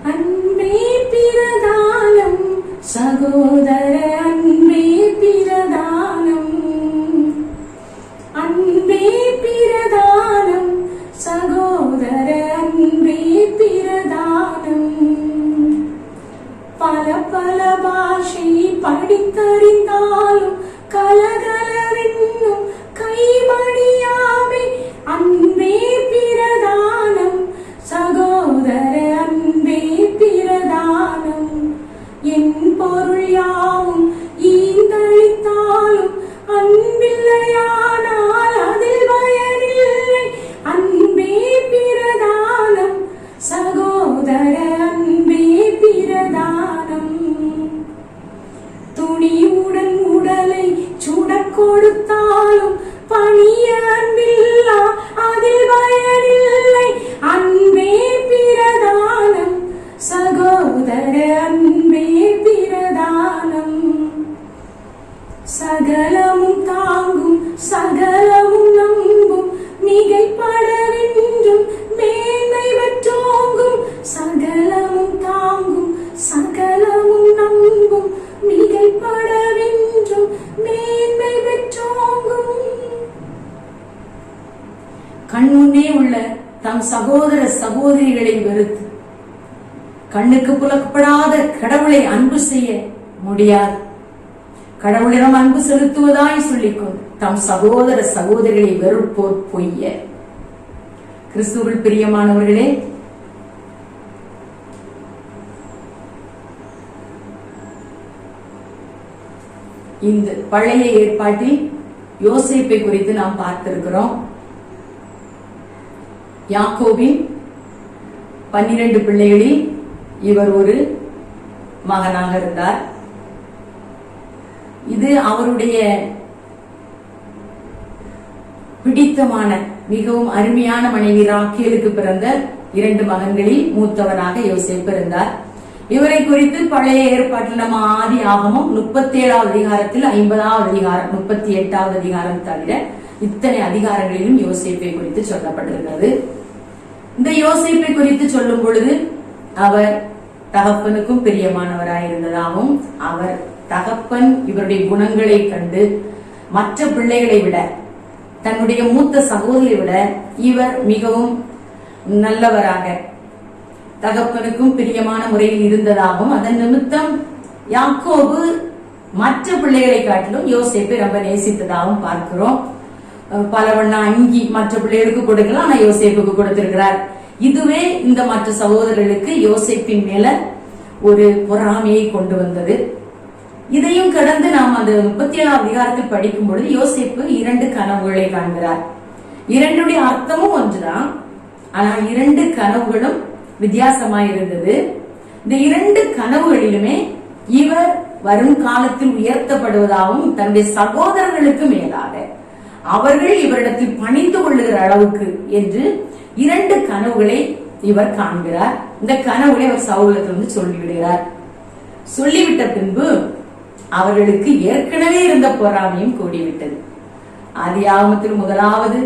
அன்பே பிரதானம் சகோதர அன்பே பிரதானம், அன்பே பிரதானம் சகோதர அன்பே பிரதானம். பல பல பாஷை படித்தறிந்தாலும் கலகலவென்னும் கைமணியாமே அன்பே பிரதானம் சகோதர அன்பே பிரதானம். என் பொருள் யாவும் ஈந்தளித்தாலும் அன்பில்லையானால் அதில் பயனில்லை அன்பே பிரதானம் சகோதர அன்பே பிரதானம். துணியுடன் உடலை சுடக் கொடுத்தாலும் பணிய அன்பில்லா அதில் பயனில்லை அன்பே பிரதானம் சகோதர அன்பே பிரதானம். சகலமும் தாங்கும் சகலமும் நம்பும் மிகைப்படவென்றும் மேன்மை பெற்றோங்கும், சகலமும் தாங்கும் சகலமும் நம்பும் மிகைப்படவென்றும் மேன்மை பெற்றோங்கும். கண்முன்னே உள்ள தம் சகோதர சகோதரிகளை வெறுத்து கண்ணுக்கு புலப்படாத கடவுளை அன்பு செய்ய முடியாது. கடவுளிடம் அன்பு செலுத்துவதாய் சொல்லிக்கொண்டு தம் சகோதர சகோதரிகளை வெறுப்போர் பொய்ய. கிறிஸ்துவில் பிரியமானவர்களே, இந்த பழைய ஏற்பாட்டில் யோசேப்பை குறித்து நாம் பார்த்திருக்கிறோம். யாக்கோபின் 12 பிள்ளைகளில் இவர் ஒரு மகனாக இருந்தார். இது அவருடைய பிடித்தமான மிகவும் அருமையான மனைவி ராக்கேலுக்கு பிறந்த 2 மகன்களில் மூத்தவனாக யோசேப்பு இருந்தார். இவரை குறித்து பழைய ஏற்பாட்டில் நம்ம ஆதி ஆகமம் 37வது அதிகாரத்தில் 50வது அதிகாரம் 38வது அதிகாரம் தவிர இத்தனை அதிகாரங்களிலும் யோசேப்பை குறித்து சொல்லப்பட்டிருக்கிறது. இந்த யோசேப்பை குறித்து சொல்லும் பொழுது அவர் தகப்பனுக்கும் பிரியமானவராய் இருந்ததாகவும், அவர் தகப்பன் இவருடைய குணங்களை கண்டு மற்ற பிள்ளைகளை விட தன்னுடைய மூத்த சகோதரியை விட இவர் மிகவும் நல்லவராக தகப்பனுக்கும் பிரியமான முறையில் இருந்ததாகவும், அதன் நிமித்தம் யாக்கோபு மற்ற பிள்ளைகளை காட்டிலும் யோசேப்பை ரொம்ப நேசித்ததாகவும் பார்க்கிறோம். பல வண்ண அங்கி மற்ற பிள்ளைகளுக்கு கொடுக்கலாம், ஆனா யோசேப்புக்கு கொடுத்திருக்கிறார். இதுவே இந்த மற்ற சகோதரர்களுக்கு யோசேப்பின் மேல ஒரு பொறாமையை கொண்டு வந்தது. இதையும் கடந்து நாம் அந்த 37வது அதிகாரத்தில் படிக்கும் பொழுது யோசேப்பு 2 கனவுகளை காண்கிறார். 2 அர்த்தமும் ஒன்றுதான், ஆனா 2 கனவுகளும் வித்தியாசமாய் இருந்தது. இந்த 2 கனவுகளிலுமே இவர் வரும் காலத்தில் உயர்த்தப்படுவதாகவும் தன்னுடைய சகோதரர்களுக்கு மேலாக அவர்கள் இவரிடத்தில் பணிந்து கொள்ளுகிற அளவுக்கு என்று 2 கனவுகளை இவர் காண்கிறார். இந்த கனவுகளை அவர் சவுலிடத்திலிருந்து சொல்லிவிடுகிறார். சொல்லிவிட்ட பின்பு அவர்களுக்கு ஏற்கனவே இருந்த பொறாமையும் கூடிவிட்டது. ஆதியாகமத்தில் 1வது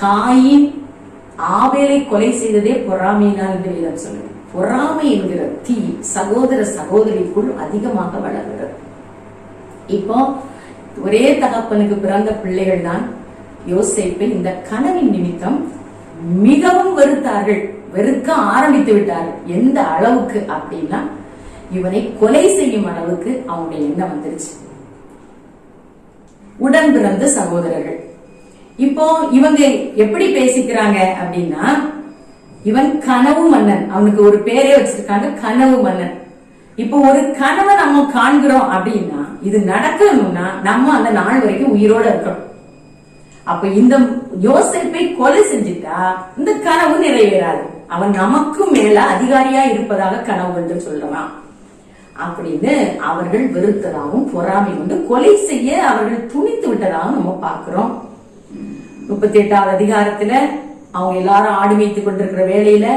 காயின் ஆபேலை கொலை செய்ததே பொறாமையினால் என்று வேதம் சொல்லுது. பொறாமை என்கிற தீ சகோதர சகோதரிக்குள் அதிகமாக வளர்கிறது. இப்போ ஒரே தகப்பனுக்கு பிறந்த பிள்ளைகள் தான் யோசேப்பை இந்த கனவின் நிமித்தம் மிகவும் வெறுத்தார்கள், வெறுக்க ஆரம்பித்து விட்டார்கள். எந்த அளவுக்கு அப்படின்னா இவனை கொலை செய்யும் அளவுக்கு அவனுடைய எண்ணம் வந்துருச்சு. உடன் பிறந்த சகோதரர்கள் இப்போ இவங்க எப்படி பேசிக்கிறாங்க அப்படின்னா, இவன் கனவு மன்னன், அவனுக்கு ஒரு பேரே வச்சிருக்காங்க, கனவு மன்னன். இப்போ ஒரு கனவை நம்ம காண்கிறோம் அப்படின்னா இது நடக்கணும்னா நம்ம அந்த நாள் வரைக்கும் உயிரோட இருக்கணும். அப்ப இந்த யோசேப்பை கொலை செஞ்சுட்டா இந்த கனவு நிறைவேறாது. அவன் நமக்கு மேல அதிகாரியா இருப்பதாக கனவு என்று சொல்லலாம் அப்படின்னு அவர்கள் வெறுத்ததாகவும் பொறாமை கொண்டு கொலை செய்ய அவர்கள் துணித்து விட்டதாகவும் நம்ம பார்க்கிறோம். 38வது அதிகாரத்துல அவங்க எல்லாரும் ஆடு வைத்துக் கொண்டிருக்கிற வேளையில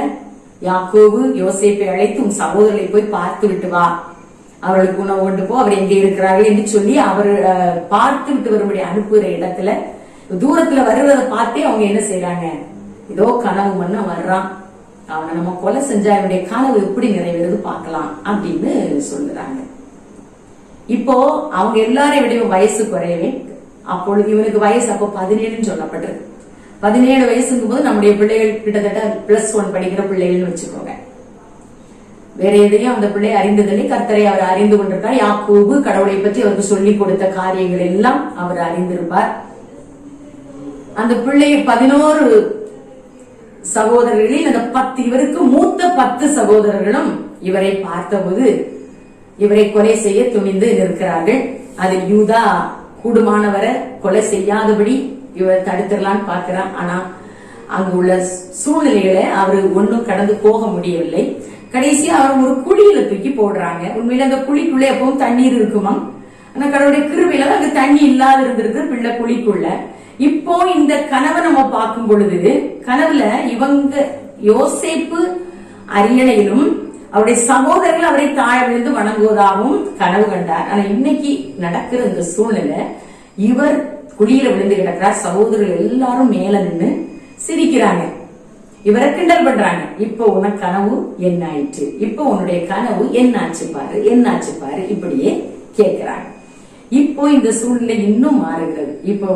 யாக்கோபு யோசேப்பை அழைத்து உன் சகோதரரை போய் பார்த்து விட்டு வா, அவர்களுக்கு உணவு கொண்டு போ, அவர் எங்கே இருக்கிறார்கள் என்று சொல்லி அவர் பார்த்து விட்டு வரும்படி அனுப்புகிற இடத்துல தூரத்துல வருவதை பார்த்தே அவங்க என்ன செய்யறாங்க, ஏதோ கனவு மன்ன வர்றான், அவனை நம்ம கொலை செஞ்சா இவனுடைய கனவு எப்படி நிறைவேறது பார்க்கலாம் அப்படின்னு சொல்லுறாங்க. இப்போ அவங்க எல்லாரையும் விட வயசு குறையவே, அப்பொழுது இவனுக்கு வயசு அப்போ 17 சொல்லப்பட்டிருக்கு. 17 வயசுங்கும் போது நம்முடைய பிள்ளைகள் கிட்டத்தட்ட +1 படிக்கிற பிள்ளைகள்னு வச்சுக்கோங்க. வேற எதையும் அந்த பிள்ளை அறிந்ததில்லை, கர்த்தரை அவர் அறிந்து கொண்டிருக்கார். யாக்கோபு கடவுளை பற்றி அவருக்கு சொல்லிக் கொடுத்த காரியங்கள் எல்லாம் அவர் அறிந்திருப்பார். அந்த பிள்ளை 11 சகோதரர்களில் அந்த 10 இவருக்கு மூத்த 10 சகோதரர்களும் இவரை பார்த்தபோது இவரை கொலை செய்ய துணிந்து நிற்கிறார்கள். அதில் யூதா கூடுமானவரை கொலை செய்யாதபடி இவர் தடுத்துடலான்னு பார்க்கிறான். ஆனா அங்கு உள்ள சூழ்நிலைகளை அவரு ஒன்னும் கடந்து போக முடியவில்லை. கடைசியா அவர் ஒரு குழியில தூக்கி போடுறாங்க. உண்மையில அந்த குழிக்குள்ள எப்பவும் தண்ணீர் இருக்குமா, ஆனா கடவுளுடைய கிருபையில அங்க தண்ணி இல்லாத இருந்திருக்கு பிள்ளை குழிக்குள்ள. இப்போ இந்த கனவை நம்ம பார்க்கும் பொழுது கனவுல இவங்க யோசேப்பு அரியணையிலும் அவருடைய சகோதரர்கள் அவரை தாழ விழுந்து வணங்குவதாகவும் கனவு கண்டார். ஆனா இன்னைக்கு நடக்கிற இந்த சூழ்நிலை, இவர் குழியில விழுந்து கிடக்கிறார், சகோதரர்கள் எல்லாரும் மேல நின்று சிரிக்கிறாங்க, இவரை கிண்டல் பண்றாங்க. இப்போ உனக்கு கனவு என்ன ஆயிற்று, இப்போ உன்னுடைய கனவு என்னாச்சு பாரு, என்னாச்சு பாரு, இப்படியே கேட்கிறாங்க. இப்போ இந்த சூழ்நிலை இன்னும் மாறுகிறது. இப்போ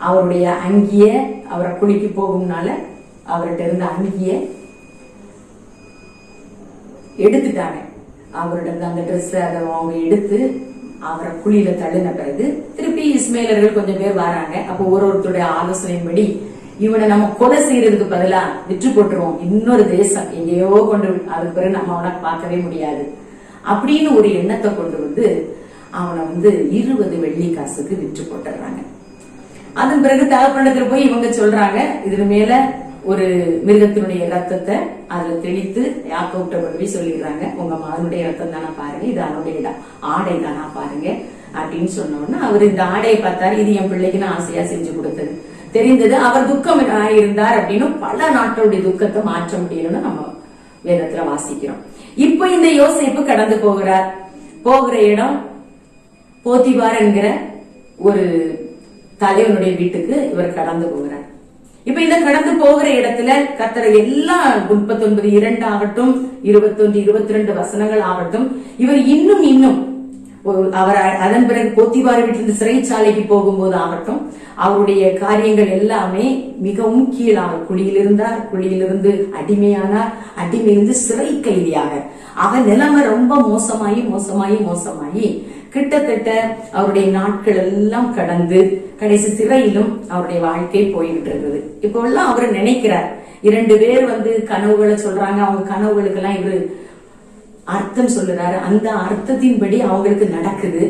அவருடைய அங்கிய அவரை குளிக்கு போகும்னால அவர்கிட்ட இருந்த அங்கிய எடுத்துட்டாங்க. அவர்கிட்ட அந்த ட்ரெஸ் அதை அவங்க எடுத்து அவரை குழியில தள்ளின பிறகு திருப்பி இஸ்மேலர்கள் கொஞ்சம் பேர் வராங்க. அப்போ ஒருத்தருடைய ஆலோசனையின்படி இவனை நம்ம கொலை செய்யறதுக்கு பதிலா விற்று போட்டுருவோம், இன்னொரு தேசம் எங்கேயோ கொண்டு, அதுக்கு பிறகு நம்ம அவனை பார்க்கவே முடியாது அப்படின்னு ஒரு எண்ணத்தை கொண்டு வந்து அவனை 20 வெள்ளி காசுக்கு விற்று போட்டுறாங்க. அதன் பிறகு தகப்பனத்துல போய் இவங்க சொல்றாங்க, இதுக்கு மேல ஒரு மிருகத்தினுடைய ரத்தத்தை அதுல தெளித்து யாக்கோப்ட கொண்டு போய் சொல்லிடுறாங்க, உங்க மகனுடைய ரத்தம் தானா பாருங்க, இது அவனுடைய ஆடை தானா பாருங்க அப்படின்னு சொன்னோன்னா அவர் இந்த ஆடையை பார்த்தாரு. இது என் பிள்ளைக்கு நான் ஆசையா செஞ்சு கொடுத்தது தெரிந்தது. அவர் துக்கம் இருந்தார் அப்படின்னு பல நாட்களுடைய துக்கத்தை மாற்ற முடியும்னு நம்ம வேதத்துல வாசிக்கிறோம். இப்ப இந்த யோசேப்பு கடந்து போகிறார். போகிற இடம் போத்திபார் என்கிற ஒரு தலைவனுடைய வீட்டுக்கு இவர் கடந்து போகிறார். இப்ப இந்த கடந்து போகிற இடத்துல கர்த்தர் எல்லா 39:2 ஆகட்டும், 21, 22 வசனங்கள் ஆகட்டும், இவர் இன்னும் அவர் அதன் பிறகு போத்திபார் வீட்டிலிருந்து சிறைச்சாலைக்கு போகும்போது ஆகட்டும், அவருடைய காரியங்கள் எல்லாமே மிகவும் கீழாக, குழியில் இருந்தார், குழியிலிருந்து அடிமையானார், அடிமையிலிருந்து சிறை கைதியாக, அவன் நிலைமை ரொம்ப மோசமாயி கிட்டத்தட்ட அவருடைய நாட்கள் எல்லாம் கடந்து கடைசி சிறையிலும் அவருடைய வாழ்க்கை போய்கிட்டு இருக்குது. இப்போ எல்லாம் அவரு நினைக்கிறார், 2 பேர் கனவுகளை சொல்றாங்க, அவங்க கனவுகளுக்கு எல்லாம் இவரு அர்த்தம் சொல்லுறாரு, அந்த அர்த்தத்தின்படி அவங்களுக்கு நடக்குது.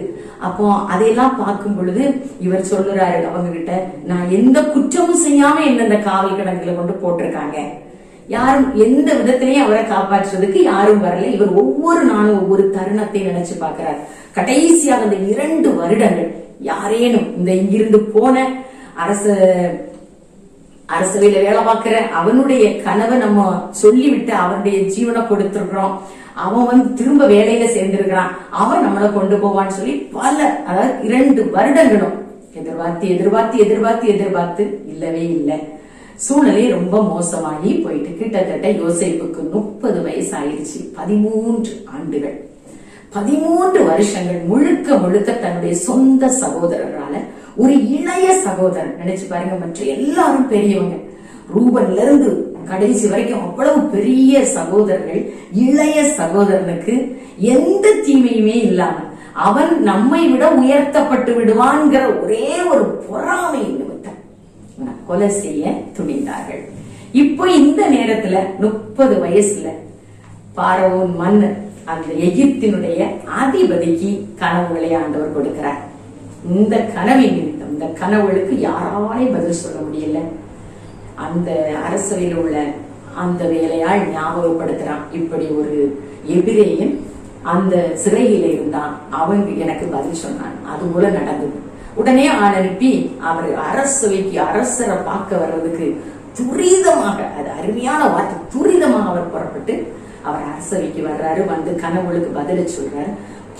அப்போ அதையெல்லாம் பார்க்கும் பொழுது இவர் சொல்லுறாரு அவங்க கிட்ட, நான் எந்த குற்றமும் செய்யாம என்ன இந்த காவல் கிடங்குல கொண்டு போட்டிருக்காங்க, யாரும் எந்த விதத்திலையும் அவரை காப்பாற்றுறதுக்கு யாரும் வரல. இவர் ஒவ்வொரு நாளும் ஒவ்வொரு தருணத்தை நினைச்சு பாக்குறார். கடைசியாக இந்த 2 வருடங்கள் யாரேனும் இந்த இங்கிருந்து போன அரசவையில வேலை பார்க்கிற அவனுடைய கனவை நம்ம சொல்லிவிட்டு அவனுடைய ஜீவனை கொடுத்திருக்கிறோம், அவன் திரும்ப வேலையில சேர்ந்திருக்கிறான், அவன் நம்மளை கொண்டு போவான்னு சொல்லி அதாவது 2 வருடங்களும் எதிர்பார்த்து இல்லவே இல்லை. சூழ்நிலை ரொம்ப மோசமாகி போயிட்டு கிட்டத்தட்ட யோசேப்புக்கு 30 வயசு ஆயிடுச்சு. 13 ஆண்டுகள், 13 வருஷங்கள் முழுக்க தன்னுடைய சொந்த சகோதரரால, ஒரு இளைய சகோதரன் நினைச்சு பாருங்க, மற்ற எல்லாரும் பெரியவங்க, ரூபன்ல இருந்து கடைசி வரைக்கும் அவ்வளவு பெரிய சகோதரர்கள், இளைய சகோதரனுக்கு எந்த தீமையுமே இல்லாம அவன் நம்மை விட உயர்த்தப்பட்டு விடுவான்கிற ஒரே ஒரு பொறாமை நிமித்தம் கொலை செய்ய துணிந்தார்கள். இப்போ இந்த நேரத்துல 30 வயசுல பார்வோன் மன்னர் அந்த எகிப்தினுடைய அதிபதிக்கு கனவுகளை ஆண்டவர் கொடுக்கிறார். இந்த கனவின் நிமித்தம், இந்த கனவுகளுக்கு யாராலையும் பதில் சொல்ல முடியல. அந்த அரசவையில் உள்ள அந்த வேலையால் ஞாபகப்படுத்துறான், இப்படி ஒரு எபிரேயன் அந்த சிறையில இருந்தான், அவங்க எனக்கு பதில் சொன்னான், அது போல நடந்தது. உடனே ஆள் அனுப்பி அவர் அரசவைக்கு அரசரை பார்க்க வர்றதுக்கு துரிதமாக, அது அருமையான வார்த்தை, துரிதமாக அவர் புறப்பட்டு அவர் அரசவைக்கு வர்றாரு. கனவுகளுக்கு பதில சொல்றாரு.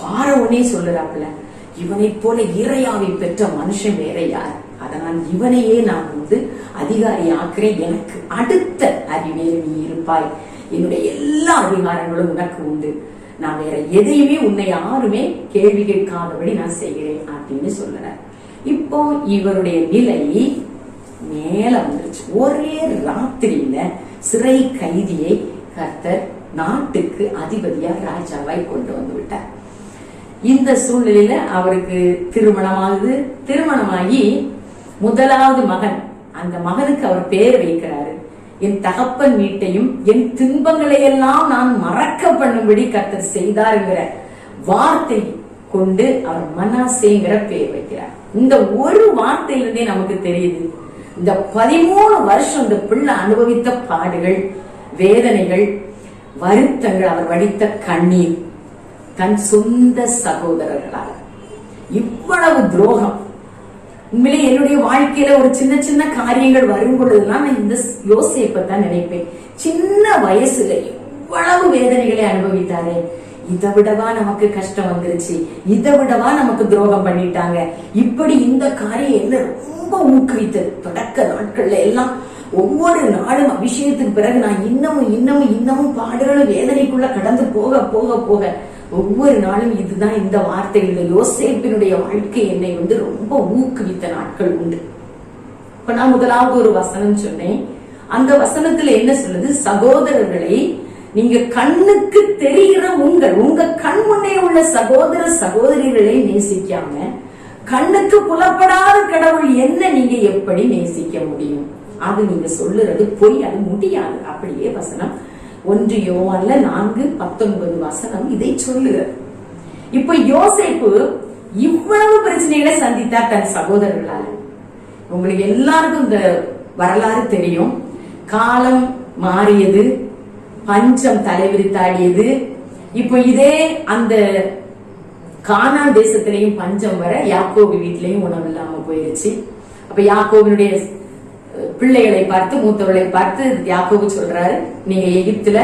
பார்வோனே சொல்லுறாப்புல, இவனை போல இறையாவை பெற்ற மனுஷன் வேற யார், அதனால் இவனையே நான் அதிகாரி ஆக்குறேன், எனக்கு அடுத்த அறிவே நீ இருப்பாய் என்னுடைய எல்லா அதிகாரங்களும் உனக்கு உண்டு, நான் வேற எதையுமே உன்னை யாருமே கேள்வி கேட்காதபடி நான் செய்கிறேன் அப்படின்னு சொல்லுறேன். இப்போ இவருடைய நிலை மேல வந்துருச்சு. ஒரே ராத்திரியில சிறை கைதியை கர்த்தர் நாட்டுக்கு அதிபதியா ராஜாவாய் கொண்டு வந்து விட்டார். இந்த சூழ்நிலையில அவருக்கு திருமணமாகி முதலாவது மகன், அந்த மகனுக்கு அவர் பேர் வைக்கிறாரு, என் தகப்பன் வீட்டையும் என் துன்பங்களை எல்லாம் நான் மறக்க பண்ணும்படி கர்த்தர் செய்தாருங்கிற வார்த்தை கொண்டு அவர் மனாசேங்கிற பேர் வைக்கிறார். இந்த ஒரு வார்த்தையிலிருந்தே நமக்கு தெரியுது, இந்த 13 வருஷம் இந்த பிள்ளை அனுபவித்த பாடுகள், வேதனைகள், வருத்தங்கள், அவர் வடித்த கண்ணீர், தன் சொந்த சகோதரர்களால் இவ்வளவு துரோகம். உண்மையிலே என்னுடைய வாழ்க்கையில ஒரு சின்ன சின்ன காரியங்கள் வரும் பொழுதுதான் நான் இந்த யோசேப்பை தான் நினைப்பேன். சின்ன வயசுல இவ்வளவு வேதனைகளை அனுபவித்தாரே, இதை விடவா நமக்கு கஷ்டம் வந்துருச்சு, இதை விடவா நமக்கு துரோகம் பண்ணிட்டாங்க. இப்படி இந்த காரியம் என்ன ரொம்ப ஊக்குவித்தது. தொடக்க நாட்கள்ல எல்லாம் ஒவ்வொரு நாளும் அபிஷேகத்துக்கு பிறகு நான் இன்னமும் பாடுகளும் வேதனைக்குள்ள கடந்து போக போக போக ஒவ்வொரு நாளும் இதுதான் இந்த வார்த்தைகள். யோசேப்பினுடைய வாழ்க்கை என்னை ரொம்ப ஊக்குவித்த நாட்கள் உண்டு. இப்ப நான் முதலாவது ஒரு வசனம் சொன்னேன். அந்த வசனத்துல என்ன சொல்லுது? சகோதரர்களை நீங்க கண்ணுக்கு தெரிகிற உங்க கண் முன்னே உள்ள சகோதர சகோதரிகளை நேசிக்காம கண்ணுக்கு புலப்படாத கடவுள் என்ன நீங்க எப்படி நேசிக்க முடியும்? அது நீங்க சொல்லுறது பொய், அது முடியாது. அப்படியே வசனம் 1 யோவான்ல 4:19 வசனம் இதை சொல்லுகிறது. இப்ப யோசேப்பு இவ்வளவு பிரச்சனைகளை சந்தித்தார் தன் சகோதரர்களால. உங்களுக்கு எல்லாருக்கும் இந்த வரலாறு தெரியும். காலம் மாறியது, பஞ்சம் தலைவிரித்தாடியது. இப்போ இதே அந்த கானான் தேசத்திலையும் பஞ்சம் வர யாக்கோபு வீட்டிலையும் உணவு இல்லாம போயிருச்சு. அப்ப யாக்கோபினுடைய பிள்ளைகளை பார்த்து, மூத்தவர்களை பார்த்து யாக்கோபு சொல்றாரு, நீங்க எகிப்துல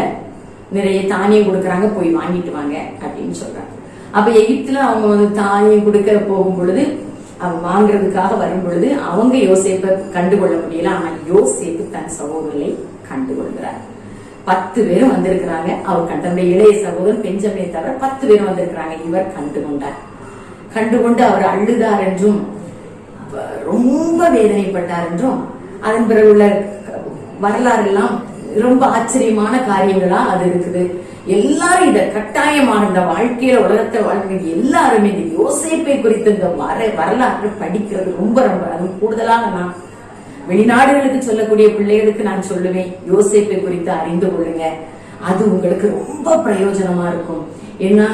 நிறைய தானியம் கொடுக்கறாங்க, போய் வாங்கிட்டு வாங்க அப்படின்னு சொல்றாங்க. அப்ப எகிப்துல அவங்க தானியம் கொடுக்க போகும் பொழுது, அவங்க வாங்குறதுக்காக வரும் பொழுது அவங்க யோசேப்பை கண்டுகொள்ள முடியல. ஆனா யோசேப்பு தன் சகோதரரை கண்டுகொள்கிறார். 10 பேரும் வந்திருக்கிறாங்க. அவர் தன்னுடைய இளைய சகோதரன் பெஞ்சமினை தவிர 10 பேரும் வந்திருக்கிறாங்க. இவர் கண்டுகொண்டு அவர் அழுதார் என்றும் ரொம்ப வேதனைப்பட்டார் என்றும், அதன் பிறகு உள்ள வரலாறு எல்லாம் ரொம்ப ஆச்சரியமான காரியங்களா அது இருக்குது. எல்லாரும் இத கட்டாயமான இந்த வாழ்க்கையில உலகத்தை வாழ்க்கை எல்லாருமே இந்த யோசேப்பை குறித்த இந்த வரலாற்றை படிக்கிறது ரொம்ப அது கூடுதலாக நான் வெளிநாடுகளுக்கு சொல்லக்கூடிய பிள்ளைகளுக்கு நான் சொல்லுவேன், யோசேப்பை குறித்து அறிந்து கொள்ளுங்க. அது உங்களுக்கு ரொம்ப பிரயோஜனமா இருக்கும். ஏன்னா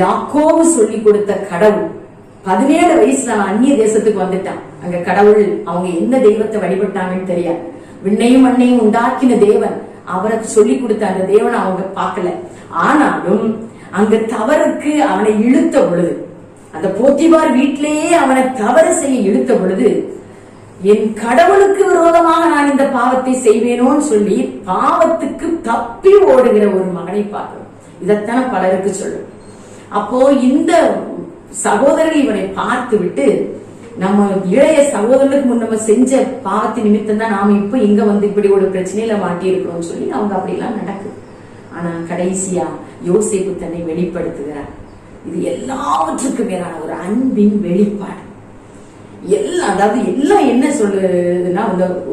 யாக்கோபு சொல்லி கொடுத்த கடவுள் 17 வயசுல அவன் அந்நிய தேசத்துக்கு வந்துட்டான். அங்க கடவுள் அவங்க என்ன தெய்வத்தை வழிபட்டாங்கன்னு தெரியாது. விண்ணையும் மண்ணையும் உண்டாக்கின தேவன், அவருக்கு சொல்லி கொடுத்த அந்த தேவனை அவங்க பார்க்கல. ஆனாலும் அங்க தவறுக்கு அவனை இழுத்த பொழுது, அந்த போத்திபார் வீட்டிலேயே அவனை தவறு செய்ய இழுத்த பொழுது, என் கடவுளுக்கு விரோதமாக நான் இந்த பாவத்தை செய்வேனோன்னு சொல்லி பாவத்துக்கு தப்பி ஓடுகிற ஒரு மகனை பார்க்கிறோம். இதைத்தான பலருக்கு சொல்லும். அப்போ இந்த சகோதரர்கள் இவனை பார்த்து விட்டு, நம்ம இளைய சகோதரனுக்கு முன் நம்ம செஞ்ச பாவத்தின் நிமித்தம் தான் நாம இப்ப இங்க வந்து இப்படி ஒரு பிரச்சனையில மாட்டி இருக்கிறோம்னு சொல்லி அவங்க அப்படி எல்லாம் நடக்குது. ஆனா கடைசியா யோசேப்பு தன்னை வெளிப்படுத்துகிறார். இது எல்லாவற்றுக்கும் மேலான ஒரு அன்பின் வெளிப்பாடு. அதாவது எல்லாம் என்ன சொல்லுதுன்னா,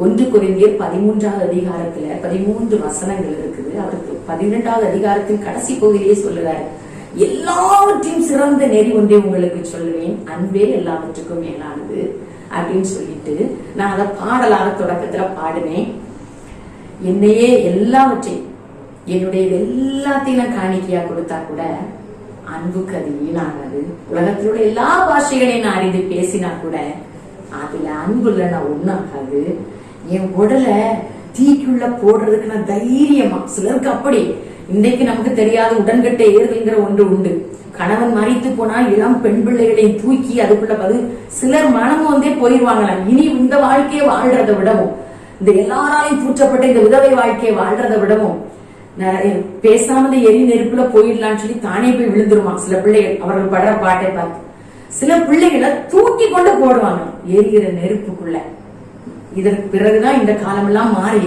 1 கொரிந்தியர் 13வது அதிகாரத்துல 13 வசனங்கள் இருக்குது. அவருக்கு 12வது அதிகாரத்தின் கடைசி பகுதியிலேயே சொல்லுறாரு, எல்லாவற்றையும் சிறந்த நெறி ஒன்றே உங்களுக்கு சொல்லுவேன், அன்பே எல்லாவற்றுக்கும் மேலானது அப்படின்னு சொல்லிட்டு நான் அதை பாடலாக தொடக்கத்துல பாடுவேன். என்னையே எல்லாவற்றையும் என்னுடைய எல்லாத்தையும் நான் காணிக்கையா கொடுத்தா கூட அன்புக்கு அது வீணாகாது. உலகத்தில் உள்ள எல்லா பாஷைகளையும் நான் அறிந்து பேசினா கூட அதுல அன்பு இல்லைன்னா ஒண்ணாகாது. என் உடலை தீக்குள்ள போடுறதுக்கு நான் தைரியமா, சிலருக்கு அப்படி இன்றைக்கு நமக்கு தெரியாத உடன்கட்டை ஏறுதல்ங்கிற ஒன்று உண்டு. கணவன் மறித்து போனா இளம் பெண் பிள்ளைகளையும் தூக்கி அதுக்குள்ள சிலர் மனமும் வந்தே போயிருவாங்களாம். இனி இந்த வாழ்க்கையை வாழ்றதை விடவும், இந்த எல்லாராலையும் தூற்றப்பட்ட இந்த உதவி வாழ்க்கையை வாழ்றதை விடவும் பேசாம எரி நெருப்புல போயிடலான்னு சொல்லி தானே போய் விழுந்துருவான் சில பிள்ளைகள். அவர்கள் படுற பாட்டை பார்த்து சில பிள்ளைகளை தூக்கி கொண்டு போடுவாங்க எரிகிற நெருப்புக்குள்ள. இதற்கு பிறகுதான் இந்த காலம் எல்லாம் மாறி.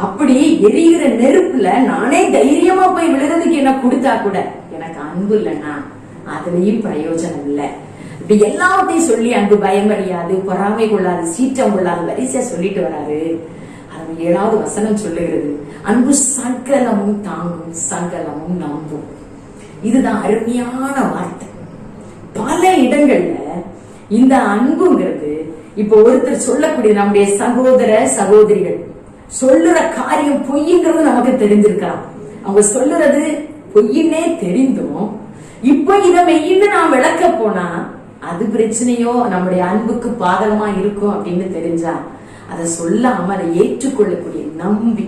அப்படி எரிகிற நெருப்புல நானே தைரியமா போய் விழுறதுக்கு என்ன கொடுத்தா கூட எனக்கு அன்பு இல்லைன்னா அதுலயும் பிரயோஜனம் இல்லை. இப்படி எல்லாத்தையும் சொல்லி அன்பு பயம் அறியாது, பொறாமை கொள்ளாது, சீற்றம் கொள்ளாது வரிசையா சொல்லிட்டு வராரு. அது 7வது வசனம் சொல்லுகிறது, அன்பு சகலமும் தாங்கும், சகலமும் நம்பும். இதுதான் அருமையான வார்த்தை. பல இடங்கள்ல இந்த அன்புங்கிறது இப்ப ஒருத்தர் சொல்லக்கூடிய நம்முடைய சகோதர சகோதரிகள் சொல்லுற காரியம் பொய்ங்கிறது நமக்கு தெரிஞ்சிருக்கலாம். அவங்க சொல்லுறது பொய்யின்னே தெரிந்தும் இப்ப இத மெய்யின்னு நான் விளக்க போனா அது பிரச்சனையோ நம்முடைய அன்புக்கு பாதகமா இருக்கும் அப்படின்னு தெரிஞ்சா அதை சொல்லாம அதை ஏற்றுக்கொள்ளக்கூடிய நம்பி,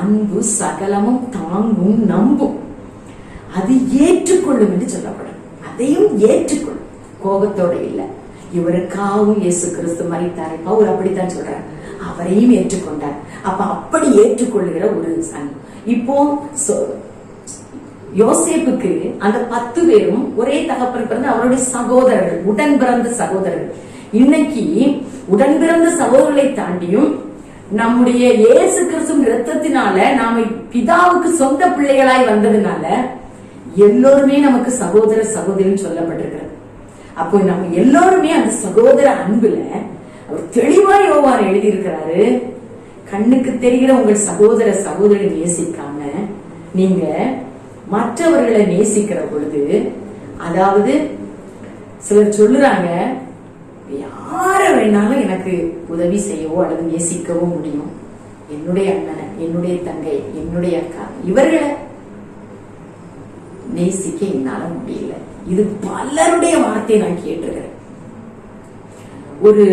அன்பு சகலமும் தாங்கும் நம்பும், அது ஏற்றுக்கொள்ளும் என்று சொல்லப்படும். அதையும் ஏற்றுக்கொள்ளும், கோபத்தோட இல்ல. இவருக்காகவும் இயேசு கிறிஸ்து மரித்தார், பவுல் அப்படித்தான் சொல்றார், அவரையும் ஏற்றுக்கொண்டார். அப்ப அப்படி ஏற்றுக்கொள்ளுகிற ஒரு அன்பு. இப்போ யோசேப்புக்கு அந்த 10 பேரும் ஒரே தகப்பன் பிறந்த அவருடைய சகோதரர்கள், உடன் பிறந்த சகோதரர்கள். இன்னைக்கு உடன் பிறந்த சகோதரர்களை தாண்டியும் நம்முடைய இயேசு கிறிஸ்துவின் இரத்தத்தினால நாம பிதாவுக்கு சொந்த பிள்ளைகளாய் வந்ததுனால எல்லோருமே நமக்கு சகோதர சகோதரின்னு சொல்லப்பட்டிருக்கிறது. அப்போ நம்ம எல்லோருமே அந்த சகோதர அன்புல அவர் தெளிவா யோவான் எழுதியிருக்கிறாரு. கண்ணுக்கு தெரிகிற உங்கள் சகோதர சகோதரி நேசிக்காம நீங்க மற்றவர்களை நேசிக்கிற பொழுது, அதாவது சிலர் சொல்லுறாங்க யார வேணாலும் எனக்கு உதவி செய்யவோ அல்லது நேசிக்கவோ முடியும், என்னுடைய அண்ணனை, என்னுடைய தங்கை, என்னுடைய அக்கா, இவர்களை நேசிக்க என்னால முடியல. இது பலருடைய வார்த்தையை நான் கேட்டிருக்கிறேன். ஒரு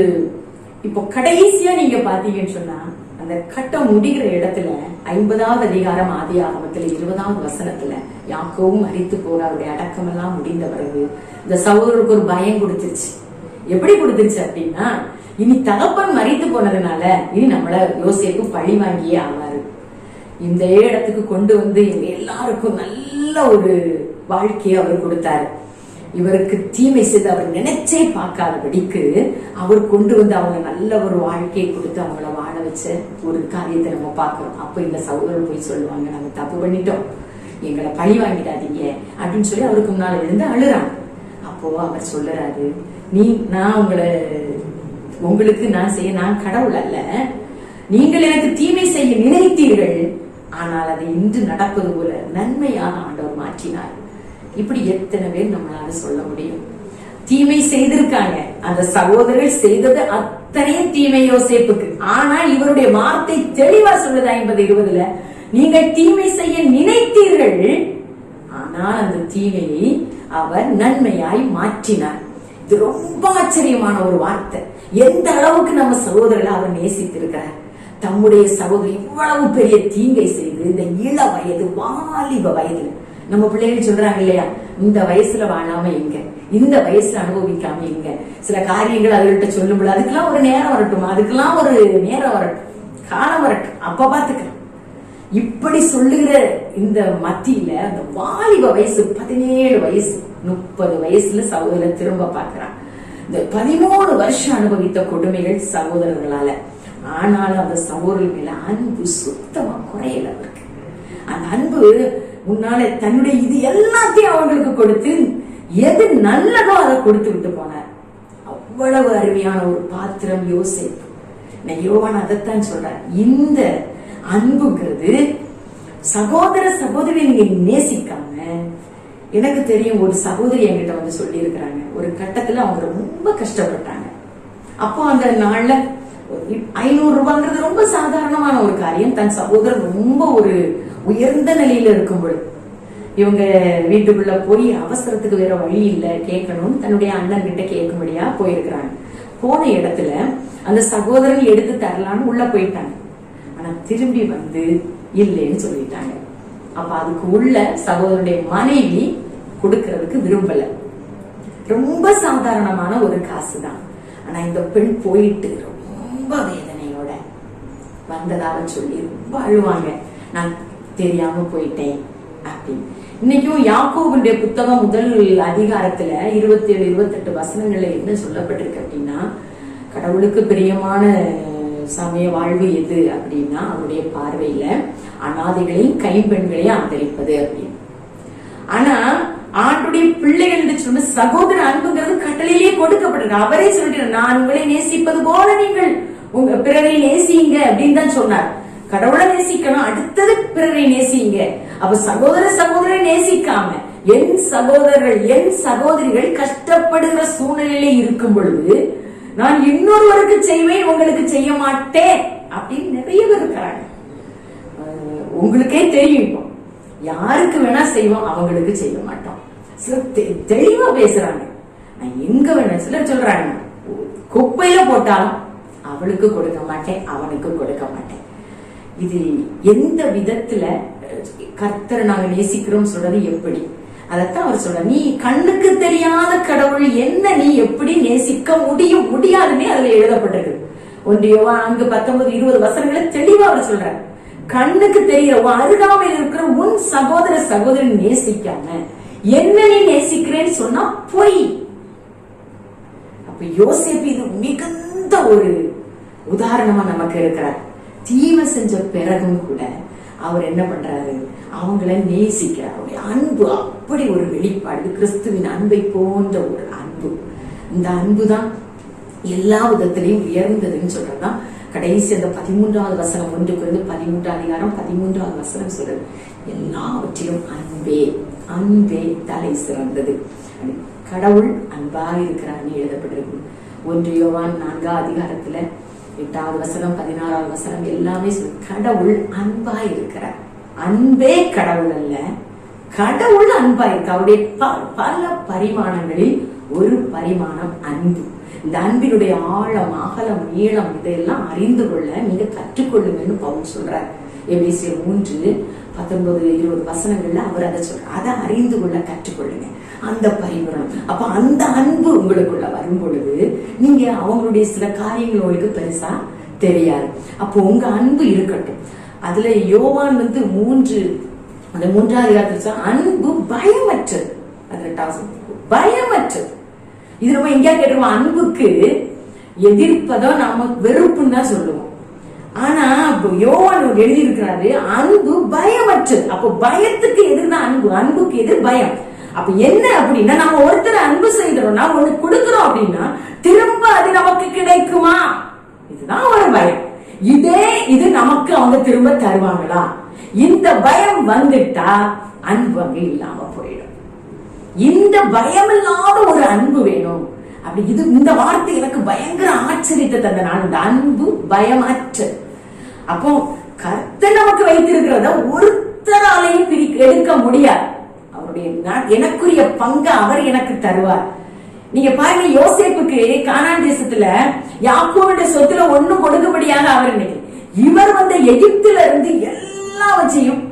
இப்போ கடைசியா நீங்க பாத்தீங்கன்னு சொன்னா அந்த கட்டம் முடிகிற இடத்துல 50வது அதிகாரம் ஆதியாகமத்துல 20வது வசனத்துல யாக்கோவும் மரித்து போற அவருடைய அடக்கம் எல்லாம் முடிந்த பிறகு இந்த சகோதரருக்கு ஒரு பயம் கொடுத்துருச்சு. எப்படி கொடுத்துருச்சு அப்படின்னா, இனி தகப்பன் மரித்து போனதுனால இனி நம்மள யோசேப்பு பழி வாங்கியே ஆவாரு. இந்த இடத்துக்கு கொண்டு வந்து எங்க எல்லாருக்கும் நல்ல ஒரு வாழ்க்கையை அவர் கொடுத்தாரு. இவருக்கு தீமை செய்து அவர் நினைச்சே பார்க்காதபடிக்கு அவர் கொண்டு வந்து அவங்க நல்ல ஒரு வாழ்க்கையை கொடுத்து அவங்கள வாழ வச்ச ஒரு காரியத்தை நம்ம பார்க்கிறோம். அப்ப இந்த சகோதரர் போய் சொல்லுவாங்க, நாங்க தப்பு பண்ணிட்டோம், எங்களை பழி வாங்கிடாதீங்க அப்படின்னு சொல்லி அவருக்கு முன்னால இருந்து அழுறாங்க. அப்போ அவர் சொல்லுறாரு, நான் உங்களுக்கு நான் கடவுள் அல்ல, நீங்கள் எனக்கு தீமை செய்ய நினைத்தீர்கள், ஆனால் அதை இன்று நடப்பது போல நன்மையான ஆண்டவர் மாற்றினார். இப்படி எத்தனை பேர் நம்மளால சொல்ல முடியும்? தீமை செய்திருக்காங்க, அந்த சகோதரர்கள் செய்தது அத்தனையும் தீமை யோசேப்புக்கு. ஆனா இவருடைய வார்த்தை தெளிவா சொல்லுது 50:20, நீங்கள் தீமை செய்ய நினைத்தீர்கள், ஆனால் அந்த தீமையை அவர் நன்மையாய் மாற்றினார். இது ரொம்ப ஆச்சரியமான ஒரு வார்த்தை. எந்த அளவுக்கு நம்ம சகோதரர்களை அவர் நேசித்திருக்கிறார். தம்முடைய சகோதரி இவ்வளவு பெரிய தீங்கை செய்து இந்த இள வயது வாலிப வயதுல, நம்ம பிள்ளைகள் சொல்றாங்க இல்லையா, இந்த வயசுல வாழாம எங்க, இந்த வயசுல அனுபவிக்காம எங்க, சில காரியங்கள் அதுகிட்ட சொல்லும்போது அதுக்கெல்லாம் ஒரு நேரம் வரட்டும், அதுக்கெல்லாம் ஒரு நேரம் வரட்டும், காலம் வரட்டும், அப்ப பாத்துக்கலாம். இப்படி சொல்லுகிற இந்த மத்தியில அந்த வாலிப வயசு 17 வயசு 30 வயசுல சகோதரர் திரும்ப பாக்குறான். இந்த 13 வருஷம் அனுபவித்த கொடுமைகள் சகோதரர்களால. ஆனாலும் அந்த சகோதரர் மேல அன்பு சுத்தமா குறையல அவருக்கு. அந்த அன்பு முன்னால தன்னுடைய இது எல்லாத்தையும் அவங்களுக்கு கொடுத்து எது நல்லதோ அதை கொடுத்து விட்டு போனார். அவ்வளவு அருமையான ஒரு பாத்திரம் யோசேப்பு. யோவான் அதைத்தான் சொல்றார், இந்த அன்புங்கிறது சகோதர சகோதரி நீங்க நேசிக்காம. எனக்கு தெரியும், ஒரு சகோதரி என்கிட்ட வந்து சொல்லி இருக்கிறாங்க, ஒரு கட்டத்துல அவங்க ரொம்ப கஷ்டப்பட்டாங்க. அப்போ அந்த நாள்ல 500 ரூபாங்கிறது ரொம்ப சாதாரணமான ஒரு காரியம். தன் சகோதரர் ரொம்ப ஒரு உயர்ந்த நிலையில இருக்கும் பொழுது இவங்க வீட்டுக்குள்ள போய் அவசரத்துக்கு வேற வழி இல்ல கேட்கணும், தன்னுடைய அண்ணன் கிட்ட கேட்கும்படியா போயிருக்கிறாங்க. போன இடத்துல அந்த சகோதரன் எடுத்து தரலான்னு உள்ள போயிட்டாங்க. ஆனா திரும்பி வந்து இல்லைன்னு சொல்லிட்டாங்க. அப்ப அதுக்கு உள்ள சகோதரனுடைய மனைவி கொடுக்கறதுக்கு விரும்பல. ரொம்ப சாதாரணமான ஒரு காசுதான். ஆனா இந்த பெண் போயிட்டு ரொம்ப வேதனையோட வந்ததாக சொல்லி ரொம்ப அழுவாங்க, நான் தெரியாம போயிட்டேன் அப்படின்னு. இன்னைக்கும் யாக்கோபுடைய புத்தகம் முதல் அதிகாரத்துல 27-28 வசனங்கள்ல என்ன சொல்லப்பட்டிருக்கு அப்படின்னா, கடவுளுக்கு பிரியமான சமய வாழ்வு எது அப்படின்னா அவருடைய பார்வையில அனாதைகளையும் கைம்பெண்களையும் ஆதரிப்பது அப்படின்னு. ஆனா ஆண்டுடைய பிள்ளைகள் என்று சொன்ன சகோதர அன்புங்கிறது கட்டளையிலேயே கொடுக்கப்பட்டிருக்கு. அவரே சொல்லிட்டு நான் உங்களை நேசிப்பது போல நீங்கள் உங்க பிறரை நேசிங்க அப்படின்னு தான் சொன்னார். கடவுளை நேசிக்கணும், அடுத்தது பிறரை நேசிங்க. அப்ப சகோதர சகோதரை நேசிக்காம என் சகோதரர்கள் என் சகோதரிகள் கஷ்டப்படுகிற சூழ்நிலையில இருக்கும் பொழுது நான் இன்னொருவருக்கு செய்வேன் உங்களுக்கு செய்ய மாட்டேன் அப்படின்னு நிறைய பேர் இருக்கிறாங்க. உங்களுக்கே தெரியும், இப்போ யாருக்கு வேணா செய்வோம், அவங்களுக்கு செய்ய மாட்டோம். சிலர் தெளிவா பேசுறாங்க, நான் எங்க வேணா. சிலர் சொல்றாங்க குப்பையில போட்டாலும் அவளுக்கு கொடுக்க மாட்டேன் அவனுக்கு கொடுக்க மாட்டேன். இது எந்த விதத்துல கர்த்தரை நாங்க நேசிக்கிறோம் சொல்றது எப்படி? அதத்தான் அவர் சொல்ற, நீ கண்ணுக்கு தெரியாத கடவுள் என்ன நீ எப்படி நேசிக்க முடியும் முடியாதுன்னே அதுல எழுதப்பட்டிருக்கு. 1 யோவான் 4:19-20 வசனங்களை தெளிவா அவர் சொல்றாரு. கண்ணுக்கு தெரியற அருகாமையில் இருக்கிற உன் சகோதர சகோதரி நேசிக்காம என்ன நீ நேசிக்கிறேன்னு சொன்னா பொய். அப்ப யோசேப்பு இது மிகுந்த ஒரு உதாரணமா நமக்கு இருக்கிறார். தீமை செஞ்ச பிறகும் கூட அவர் என்ன பண்றாரு, அவங்கள நேசிக்கிறார். அவருடைய அன்பு அப்படி ஒரு வெளிப்பாடு, கிறிஸ்துவின் அன்பை போன்ற ஒரு அன்பு. இந்த அன்பு தான் எல்லா விதத்திலையும் உயர்ந்ததுன்னு சொல்றதுதான் கடைசி அந்த 13வது வசனம், 1 Corinthians 13வது வசனம் சொல்றது, எல்லாவற்றிலும் அன்பே அன்பே தலை சிறந்தது. கடவுள் அன்பா இருக்கிறான்னு எழுதப்பட்டிருக்கு. 1 யோவான் 4 8வது வசனம் 16வது வசனம் எல்லாமே கடவுள் அன்பா இருக்கிறார். அன்பே கடவுள் அல்ல, கடவுள் அன்பா இருக்கு. அவருடைய பல பரிமாணங்களில் ஒரு பரிமாணம் அன்பு. இந்த அன்பினுடைய ஆழம் அகலம் நீளம் இதையெல்லாம் அறிந்து கொள்ள நீங்க கற்றுக்கொள்ளுங்கன்னு பவுல் சொல்றார். எபேசியர் 3:19-20 வசனங்கள்ல அவர் அதை சொல்றார். அதை அறிந்து கொள்ள கற்றுக்கொள்ளுங்க, அந்த பரிமாணம். அப்ப அந்த அன்பு உங்களுக்குள்ள வரும் பொழுது நீங்க அவங்களுடைய சில காரியங்கள் உங்களுக்கு பெருசா தெரியாது. அப்போ உங்க அன்பு இருக்கட்டும். அதுல யோவான் 3வது அதிகாரத்துல அன்பு பயமற்றது. அதுல பயமற்றது. இது நம்ம எங்கேயா கேட்டுருவோம், அன்புக்கு எதிர்ப்பதோ நாம வெறுப்புன்னு தான் சொல்லுவோம். ஆனா யோவான் எழுதி இருக்கிறாரு அன்பு பயமற்றது. அப்போ பயத்துக்கு எதிர்தான் அன்பு, அன்புக்கு எதிர் பயம். அப்ப என்ன அப்படின்னா, நம்ம ஒருத்தர் அன்பு செய்யறோம்னா ஒண்ணு கொடுக்கிறோம் அப்படின்னா திரும்ப அது நமக்கு கிடைக்குமா, இதுதான் ஒரு பயம். இது நமக்கு அவங்க திரும்ப தருவாங்களா, இந்த பயம் வந்துட்டா அன்பு அங்க இல்லாம போயிடும். இந்த பயம் இல்லாத ஒரு அன்பு வேணும். அப்படி இது இந்த வார்த்தை எனக்கு பயங்கர ஆச்சரியத்தை தந்தனால், இந்த அன்பு பயமற்றது. அப்போ கர்த்தர் நமக்கு வைத்திருக்கிறத ஒருத்தராலையும் எடுக்க முடியாது. அவருடைய எனக்குரிய பங்கு அவர் எனக்கு தருவார். நீங்க பாருங்க, யோசேப்புக்கு கானான் தேசத்துல யாக்கோபுடைய சொத்துல ஒண்ணும் கொடுக்கும்படியாக அவர் நினைக்கல. இவர் எகிப்துல இருந்து எல்லாவற்றையும்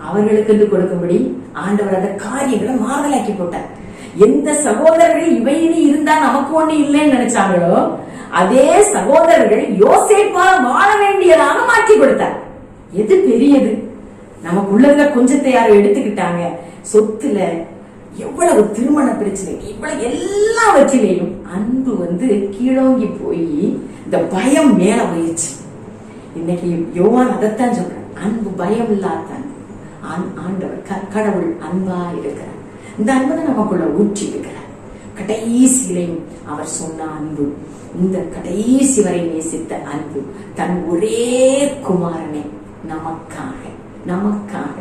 அவர்களுக்கு கொடுக்கும்படி ஆண்டவர் அந்த காரியங்களை மாறுதலாக்கி போட்டார். எந்த சகோதரர்கள் இவையினி இருந்தா நமக்கு ஒண்ணு இல்லைன்னு நினைச்சாங்களோ அதே சகோதரர்கள் யோசேப்பா வாழ வேண்டியதாக மாற்றி கொடுத்தார். எது பெரியது? நமக்குள்ள கொஞ்சத்தை யாரும் எடுத்துக்கிட்டாங்க. சொத்துல எவ்வளவு திருமண பிரச்சனை, இவ்வளவு எல்லாவற்றிலையும் அன்பு கீழோங்கி போய் இந்த பயம் மேல போயிடுச்சு. இன்னைக்கு யோவான் அதைத்தான் சொல்றேன், அன்பு பயம் இல்லாத ஆண்டவர் கடவுள் அன்பா இருக்கிறார். இந்த அன்பை நமக்குள்ள ஊற்றி இருக்கிறார். கடைசியிலையும் அவர் சொன்ன அன்பு, இந்த கடைசி வரை நேசித்த அன்பு, தன் ஒரே குமாரனை நமக்காக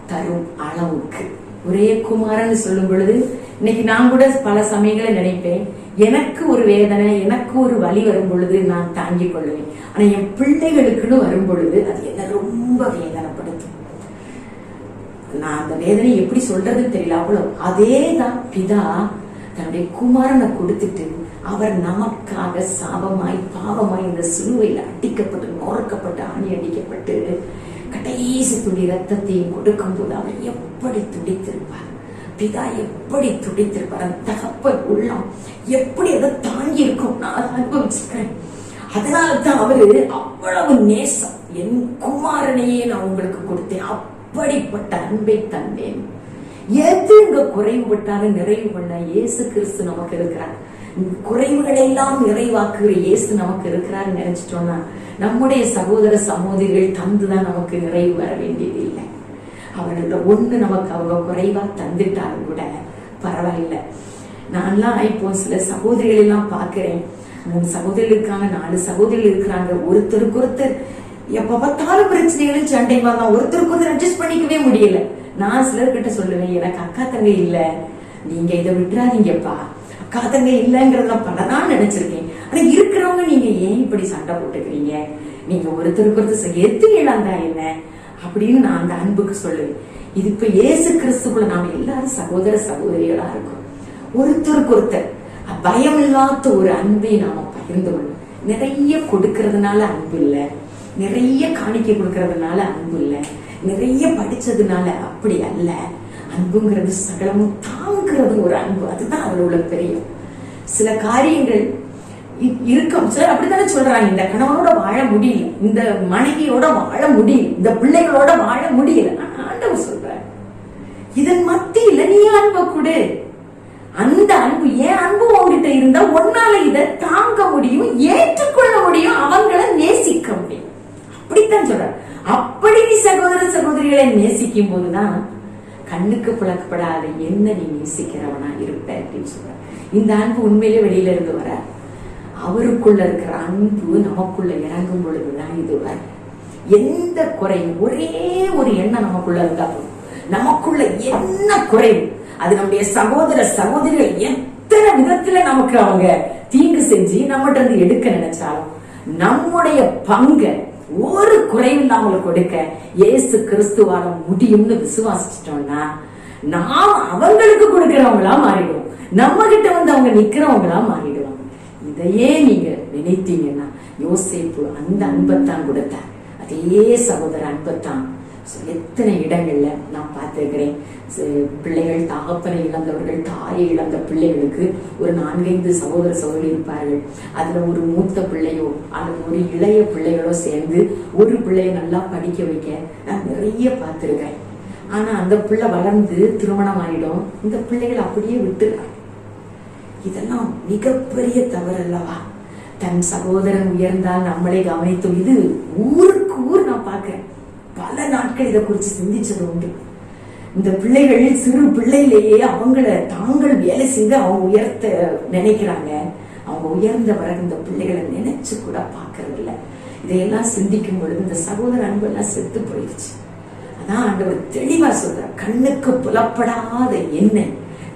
தரும் அளவுக்கு. ஒரே குமாரன் சொல்லும் பொழுது இன்னைக்கு நான் கூட பல சமயங்களை நினைப்பேன், எனக்கு ஒரு வேதனை, எனக்கு ஒரு வலி வரும் பொழுது நான் தாங்கிக் கொள்ளுவேன். ஆனா என் பிள்ளைகளுக்குன்னு வரும் பொழுது அது என்ன ரொம்ப வேதனைப்படுத்தும். நான் அந்த வேதனை எப்படி சொல்றதுன்னு தெரியல. அவ்வளவு அதேதான் பிதா தன்னுடைய குமாரனை கொடுத்துட்டு அவர் நமக்காக சாபமாய் பாவமாய் இந்த சிலுவையில் அடிக்கப்பட்டு நொறுக்கப்பட்டு ஆணி அடிக்கப்பட்டு கடைசி துளி ரத்தத்தையும் கொடுக்கும் போது அவர் எப்படி துடித்திருப்பார், பிதா எப்படி துடித்திருப்பார், அந்த தகப்பன் உள்ளம் எப்படி அதை தாங்கி இருக்கும். நான் அதை அனுபவிச்சிருக்கேன். அதனால்தான் அவரு அவ்வளவு நேசம், என் குமாரனையே நான் உங்களுக்கு கொடுத்தேன், அப்படிப்பட்ட அன்பை தந்தேன். எது இங்க குறைவுபட்டாலும் நிறைவு பண்ண இயேசு கிறிஸ்து நமக்கு இருக்கிறார். குறைவுகளை எல்லாம் நிறைவாக்குகிற இயேசு நமக்கு இருக்கிறார் நினைச்சிட்டோம்னா நம்முடைய சகோதர சகோதரிகள் தந்துதான் நமக்கு நிறைவு வர வேண்டியது இல்லை. அவர்களோட ஒண்ணு நமக்கு அவங்க குறைவா தந்துட்டாலும் கூட பரவாயில்லை. நான்லாம் இப்போ சில சகோதரிகள் எல்லாம் பாக்குறேன். 3 சகோதரிகள் இருக்காங்க, 4 சகோதரிகள் இருக்கிறாங்க. ஒருத்தருக்கு ஒருத்தர் எப்ப பார்த்தாலும் பிரச்சனைகளும் சண்டை வாங்க, ஒருத்தருக்கு ஒருத்தர் அட்ஜஸ்ட் பண்ணிக்கவே முடியல. நான் சிலர்கிட்ட சொல்லுவேன், எனக்கு அக்கா தங்கை இல்ல, நீங்க இதை விட்டுறாதீங்கப்பா. அக்கா தங்கை இல்லைங்கிறத பலதான் நினைச்சிருக்கேன். ஆனா இருக்கிறவங்க நீங்க ஏன் இப்படி சண்டை போட்டுக்கிறீங்க? நீங்க ஒருத்தருக்கு ஒருத்தர் எத்து இழந்தா என்ன அப்படின்னு நான் அந்த அன்புக்கு சொல்லுவேன். இது இப்ப இயேசு கிறிஸ்துக்குள்ள நாம எல்லாரும் சகோதர சகோதரிகளா இருக்கோம். ஒருத்தருக்கு ஒருத்தர் பயம் இல்லாத ஒரு அன்பை நாம பகிர்ந்து கொள்ளும். நிறைய கொடுக்கறதுனால அன்பு இல்ல, நிறைய காணிக்கை கொடுக்கறதுனால அன்பு இல்ல, நிறைய படிச்சதுனால அப்படி அல்ல. அன்புங்கிறது சகலமும் தாங்கிறது ஒரு அன்பு. அதுதான் அதுல உள்ள பெரிய சில காரியங்கள் இருக்கும். சார் அப்படித்தானே சொல்றாங்க, இந்த கணவனோட வாழ முடியல, இந்த மனைவியோட வாழ முடியல, இந்த பிள்ளைகளோட வாழ முடியல. ஆண்டவர் சொல்றாரு, இதன் மத்தியில நீ அன்பை கொடு. அந்த அன்பு, ஏன் அன்பு உங்ககிட்ட இருந்தா உன்னால இதை தாங்க முடியும், ஏற்றுக்கொள்ள முடியும், அவங்களை நேசிக்க முடியும். அப்படித்தான் சொல்றாரு. அப்படி நீ சகோதர சகோதரிகளை நேசிக்கும் போதுதான் கண்ணுக்கு புலக்கப்படாத என்ன நீ நேசிக்கிறவனா இருப்ப அப்படின்னு சொல்ற. இந்த அன்பு உண்மையிலே வெளியில இருந்து வர, அவருக்குள்ள இருக்கிற அன்பு நமக்குள்ள இறங்கும் பொழுதுதான் இது வர. எந்த குறையும், ஒரே ஒரு எண்ணம் நமக்குள்ள இருந்தா போதும், நமக்குள்ள என்ன குறையும், அது நம்முடைய சகோதர சகோதரிகள் எத்தனை விதத்துல நமக்கு அவங்க தீங்கு செஞ்சு நம்மகிட்ட இருந்து எடுக்க நினைச்சாலும் நம்முடைய பங்கை ஒரு குறைவில்லாம கொடுக்க இயேசு கிறிஸ்துவால முடியும்னு விசுவாசிச்சிட்டோம்னா நாம் அவங்களுக்கு கொடுக்கிறவங்களா மாறிடுவோம், நம்ம கிட்ட வந்து அவங்க நிக்கிறவங்களா மாறிடுவாங்க. இதையே நீங்க நினைத்தீங்கன்னா யோசேப்பு அந்த அன்பத்தான் கொடுத்தார். அதே சகோதர அன்பத்தான் எத்தனை இடங்கள்ல நான் பார்த்திருக்கிறேன். பிள்ளைகள் தகப்பனை இழந்தவர்கள், தாயை இழந்த பிள்ளைகளுக்கு ஒரு 4-5 சகோதர சகோதரி இருப்பார்கள். அதுல ஒரு மூத்த பிள்ளையோ அல்லது ஒரு இளைய பிள்ளைகளோ சேர்ந்து ஒரு பிள்ளைய நல்லா படிக்க வைக்க நான் நிறைய பார்த்திருக்கேன். ஆனா அந்த பிள்ளை வளர்ந்து திருமணம் ஆயிடும், இந்த பிள்ளைகள் அப்படியே விட்டுறாங்க. இதெல்லாம் மிகப்பெரிய தவறு அல்லவா? தன் சகோதரன் உயர்ந்தால் நம்மளை கவனித்தோம். இது ஊருக்கு ஊர் நான் பார்க்கிறேன். பல நாட்கள் இதை குறித்து சிந்திச்சது உண்டு. இந்த பிள்ளைகள் சிறு பிள்ளையிலேயே அவங்கள தாங்கள் வேலை செய்து அவங்க உயர்த்த நினைக்கிறாங்க. அவங்க உயர்ந்த பிறகு இந்த பிள்ளைகளை நினைச்சு கூட பாக்குறது இல்லை. இதையெல்லாம் சிந்திக்கும் பொழுது இந்த சகோதர அன்பு எல்லாம் செத்து போயிடுச்சு. அதான் ஆண்டவர் தெளிவா சொல்ற, கண்ணுக்கு புலப்படாத என்னை